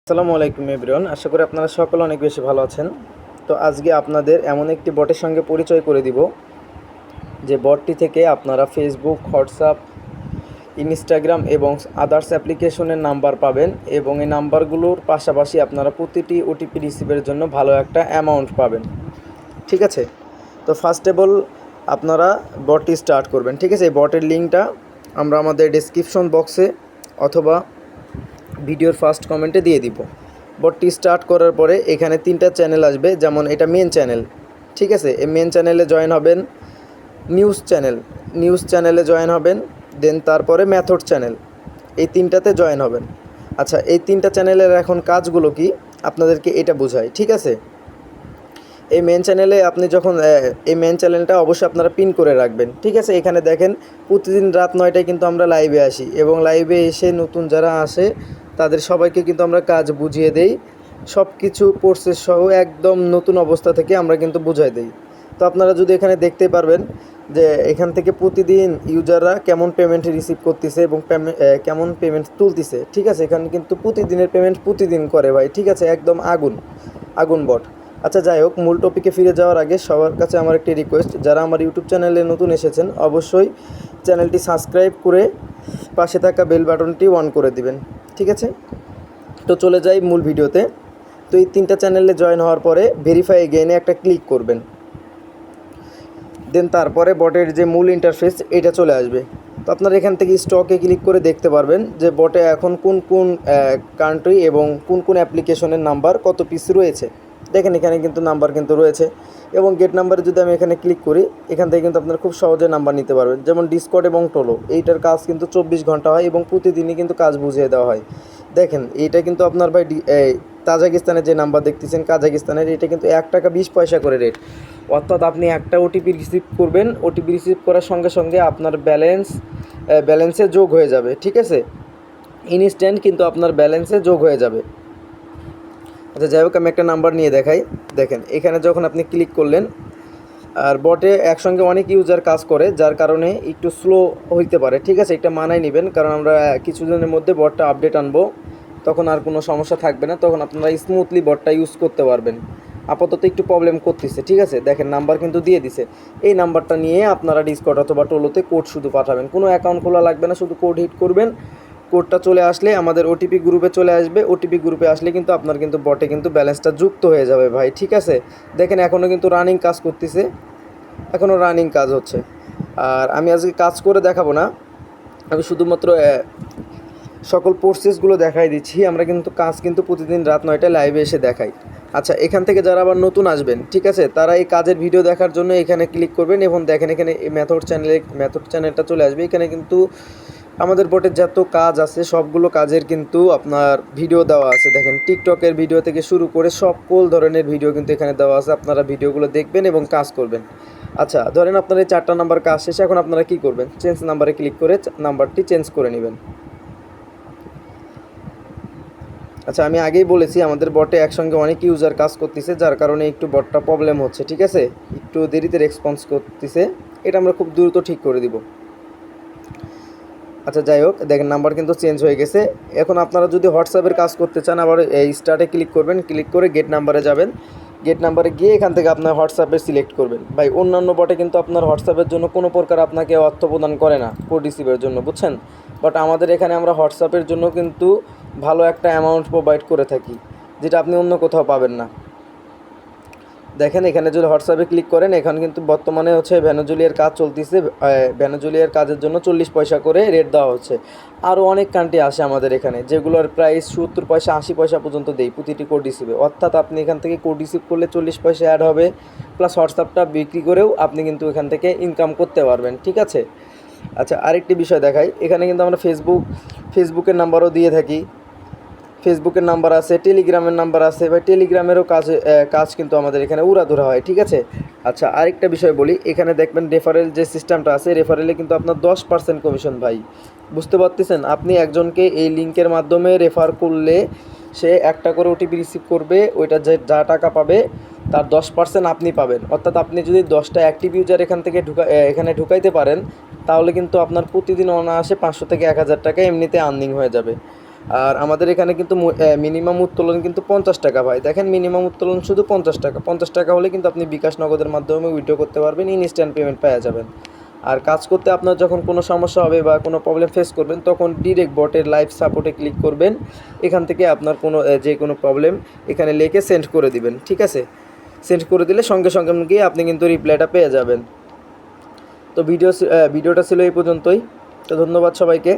আসসালামু আলাইকুম এভরিওয়ান, আশা করি আপনারা সকলে অনেক বেশি ভালো আছেন। তো আজকে আপনাদের এমন একটি বটের সঙ্গে পরিচয় করে দিব যে বটটি থেকে আপনারা ফেসবুক, হোয়াটসঅ্যাপ, ইনস্টাগ্রাম এবং আদার্স অ্যাপ্লিকেশনের নাম্বার পাবেন এবং এই নাম্বারগুলোর পাশাপাশি আপনারা প্রতিটি ওটিপি রিসিভের জন্য ভালো একটা অ্যামাউন্ট পাবেন। ঠিক আছে, তো ফার্স্ট অফ অল আপনারা বটটি স্টার্ট করবেন। ঠিক আছে, এই বটের লিঙ্কটা আমরা আমাদের ডেসক্রিপশন বক্সে অথবা ভিডিওর ফার্স্ট কমেন্টে দিয়ে দিব। বটটি স্টার্ট করার পরে এখানে 3টা চ্যানেল আসবে, যেমন এটা মেন চ্যানেল। ঠিক আছে, এই মেন চ্যানেলে জয়েন হবেন, নিউজ চ্যানেলে জয়েন হবেন, দেন তারপরে মেথড চ্যানেল, এই 3টাতে জয়েন হবেন। আচ্ছা, এই 3টা চ্যানেলের এখন কাজগুলো কি আপনাদেরকে এটা বোঝায়। ঠিক আছে, এই মেন চ্যানেলে আপনি যখন এই মেন চ্যানেলটা অবশ্যই আপনারা পিন করে রাখবেন। ঠিক আছে, এখানে দেখেন প্রতিদিন রাত 9টায় কিন্তু আমরা লাইভে আসি এবং লাইভে এসে নতুন যারা আসে তাদের সবাইকে কিন্তু আমরা কাজ বুঝিয়ে দেই, সব কিছু প্রসেস সহ একদম নতুন অবস্থা থেকে আমরা কিন্তু বুঝাই দেই। তো আপনারা যদি এখানে দেখতে পারবেন যে এখান থেকে প্রতিদিন ইউজাররা কেমন পেমেন্ট রিসিভ করতেছে এবং কেমন পেমেন্ট তুলতেছে। ঠিক আছে, এখানে কিন্তু প্রতিদিনের পেমেন্ট প্রতিদিন করে ভাই। ঠিক আছে, একদম আগুন বট। আচ্ছা, যাই হোক, মূল টপিকে ফিরে যাওয়ার আগে সবার কাছে আমার একটি রিকোয়েস্ট, যারা আমার ইউটিউব চ্যানেলে নতুন এসেছেন অবশ্যই চ্যানেলটি সাবস্ক্রাইব করে পাশে থাকা বেল বাটনটি অন করে দিবেন। ঠিক আছে, তো চলে যাই মূল ভিডিওতে। তো এই 3টা চ্যানেলে জয়েন হওয়ার পরে ভেরিফাই এগেইনে একটা ক্লিক করবেন, দেন তারপরে বটের যে মূল ইন্টারফেস এটা চলে আসবে। তো আপনারা এখান থেকে স্টকে ক্লিক করে দেখতে পারবেন যে বটে এখন কোন কোন কান্ট্রি এবং কোন কোন অ্যাপ্লিকেশনের নাম্বার কত পিস রয়েছে। দেখেন এখানে কিন্তু নাম্বার কিন্তু রয়েছে এবং গেট নাম্বারে যদি আমি এখানে ক্লিক করি, এখান থেকে কিন্তু আপনারা খুব সহজে নাম্বার নিতে পারবেন। যেমন ডিসকর্ড এবং টোলো, এইটার কাজ কিন্তু 24 ঘন্টা হয় এবং প্রতিদিনই কিন্তু কাজ বুঝিয়ে দেওয়া হয়। দেখেন এইটা কিন্তু আপনার ভাই তাজাকিস্তানের যে নাম্বার দেখতেছেন, কাজাকিস্তানের, এটা কিন্তু 1 টাকা 20 পয়সা করে রেট। অর্থাৎ আপনি একটা ওটিপি রিসিভ করবেন, ওটিপি রিসিভ করার সঙ্গে সঙ্গে আপনার ব্যালেন্সে যোগ হয়ে যাবে। ঠিক আছে, ইনস্ট্যান্ট কিন্তু আপনার ব্যালেন্সে যোগ হয়ে যাবে। আচ্ছা, যাই হোক, আমি একটা নাম্বার নিয়ে দেখাই। দেখেন এখানে যখন আপনি ক্লিক করলেন, আর বটে একসঙ্গে অনেক ইউজার কাজ করে যার কারণে একটু স্লো হইতে পারে। ঠিক আছে, এটা মানায় নেবেন, কারণ আমরা কিছুদিনের মধ্যে বটটা আপডেট আনবো, তখন আর কোনো সমস্যা থাকবে না, তখন আপনারা স্মুথলি বটটা ইউজ করতে পারবেন। আপাতত একটু প্রবলেম করতেছে। ঠিক আছে, দেখেন নাম্বার কিন্তু দিয়ে দিছে। এই নাম্বারটা নিয়ে আপনারা ডিসকর্ড অথবা টোলোতে কোড শুধু পাঠাবেন, কোনো অ্যাকাউন্ট খোলা লাগবে না, শুধু কোড হিট করবেন। কোডটা চলে আসলে আমাদের ওটিপি গ্রুপে চলে আসবে। ওটিপি গ্রুপে আসলে কিন্তু আপনার কিন্তু বটে কিন্তু ব্যালেন্সটা যুক্ত হয়ে যাবে ভাই। ঠিক আছে, দেখেন এখনও কিন্তু রানিং কাজ করতেছে, এখনও রানিং কাজ হচ্ছে। আর আমি আজকে কাজ করে দেখাবো না, আমি শুধুমাত্র সকল প্রসেসগুলো দেখাই দিচ্ছি। আমরা কিন্তু কাজ কিন্তু প্রতিদিন রাত 9টায় লাইভে এসে দেখাই। আচ্ছা, এখান থেকে যারা আবার নতুন আসবেন, ঠিক আছে, তারা এই কাজের ভিডিও দেখার জন্য এখানে ক্লিক করবেন এবং দেখেন এখানে এই মেথড চ্যানেলটা চলে আসবে। এখানে কিন্তু আমাদের বোটের যত কাজ আছে সবগুলো কাজের কিন্তু আপনার ভিডিও দেওয়া আছে। দেখেন টিকটকের ভিডিও থেকে শুরু করে সকল ধরনের ভিডিও কিন্তু এখানে দেওয়া আছে, আপনারা ভিডিওগুলো দেখবেন এবং কাজ করবেন। আচ্ছা, ধরেন আপনার এই 4টা নাম্বার কাজ শেষে, এখন আপনারা কী করবেন, চেঞ্জ নাম্বারে ক্লিক করে নাম্বারটি চেঞ্জ করে নেবেন। আচ্ছা, আমি আগেই বলেছি আমাদের বটে একসঙ্গে অনেক ইউজার কাজ করতেছে যার কারণে একটু বটটা প্রবলেম হচ্ছে। ঠিক আছে, একটু দেরিতে রেসপন্স করতেছে, এটা আমরা খুব দ্রুত ঠিক করে দিব। আচ্ছা, যাই হোক, দেখেন নাম্বার কিন্তু চেঞ্জ হয়ে গেছে। এখন আপনারা যদি হোয়াটসঅ্যাপের কাজ করতে চান, আবার এই স্টার্টে ক্লিক করবেন, ক্লিক করে গেট নাম্বারে যাবেন। গেট নাম্বারে গিয়ে এখান থেকে আপনার হোয়াটসঅ্যাপে সিলেক্ট করবেন। ভাই, অন্যান্য বটে কিন্তু আপনার হোয়াটসঅ্যাপের জন্য কোনো প্রকার আপনাকে অর্থ প্রদান করে না কোড রিসিভের জন্য, বুঝছেন। বাট আমাদের এখানে আমরা হোয়াটসঅ্যাপের জন্য কিন্তু ভালো একটা অ্যামাউন্ট প্রোভাইড করে থাকি, যেটা আপনি অন্য কোথাও পাবেন না। দেখেন এখানে যদি হোয়াটসঅ্যাপে ক্লিক করেন, এখন কিন্তু বর্তমানে হচ্ছে ভ্যানুজুলিয়ার কাজ চলতেছে। ভ্যানুজুলিয়ার কাজের জন্য 40 পয়সা করে রেট দেওয়া হচ্ছে। আরও অনেক কান্ট্রি আসে আমাদের এখানে, যেগুলোর প্রাইস 70 পয়সা 80 পয়সা পর্যন্ত দেই প্রতিটি কোড রিসিভে। অর্থাৎ আপনি এখান থেকে কোড রিসিভ করলে 40 পয়সা অ্যাড হবে, প্লাস হোয়াটসঅ্যাপটা বিক্রি করেও আপনি কিন্তু এখান থেকে ইনকাম করতে পারবেন। ঠিক আছে, আচ্ছা, আরেকটি বিষয় দেখাই। এখানে কিন্তু আমরা ফেসবুকের নাম্বারও দিয়ে থাকি, ফেসবুকের নাম্বার আছে, টেলিগ্রামের নাম্বার আছে। ভাই, টেলিগ্রামেরও কাজ কিন্তু আমাদের এখানে উড়াধুরা হয়। ঠিক আছে, আচ্ছা, আরেকটা বিষয় বলি, এখানে দেখবেন রেফারেল যে সিস্টেমটা আছে, রেফারেলে কিন্তু আপনার 10% কমিশন। ভাই, বুঝতে পারতেছেন, আপনি একজনকে এই লিঙ্কের মাধ্যমে রেফার করলে সে একটা করে ওটিপি রিসিভ করবে, ওইটা যা টাকা পাবে তার 10% আপনি পাবেন। অর্থাৎ আপনি যদি 10টা অ্যাক্টিভ ইউজার এখানে ঢুকাইতে পারেন, তাহলে কিন্তু আপনার প্রতিদিন অনায়াসে 500 থেকে 1000 টাকা এমনিতে আর্নিং হয়ে যাবে। আর আমাদের এখানে কিন্তু মিনিমাম উত্তোলন কিন্তু 50 টাকা ভাই। দেখেন মিনিমাম উত্তোলন শুধু 50 টাকা। 50 টাকা হলে কিন্তু আপনি বিকাশ নগদের মাধ্যমে উইথড্র করতে পারবেন, ইনস্ট্যান্ট পেমেন্ট পেয়ে যাবেন। আর কাজ করতে আপনার যখন কোনো সমস্যা হবে বা কোনো প্রবলেম ফেস করবেন, তখন ডিরেক্ট বটের লাইভ সাপোর্টে ক্লিক করবেন। এখান থেকে আপনার কোনো যে কোনো প্রবলেম এখানে লিখে সেন্ড করে দিবেন, ঠিক আছে? সেন্ড করে দিলে সঙ্গে সঙ্গে গিয়ে আপনি কিন্তু রিপ্লাইটা পেয়ে যাবেন। তো ভিডিওটা ছিল এই পর্যন্তই। তো ধন্যবাদ সবাইকে।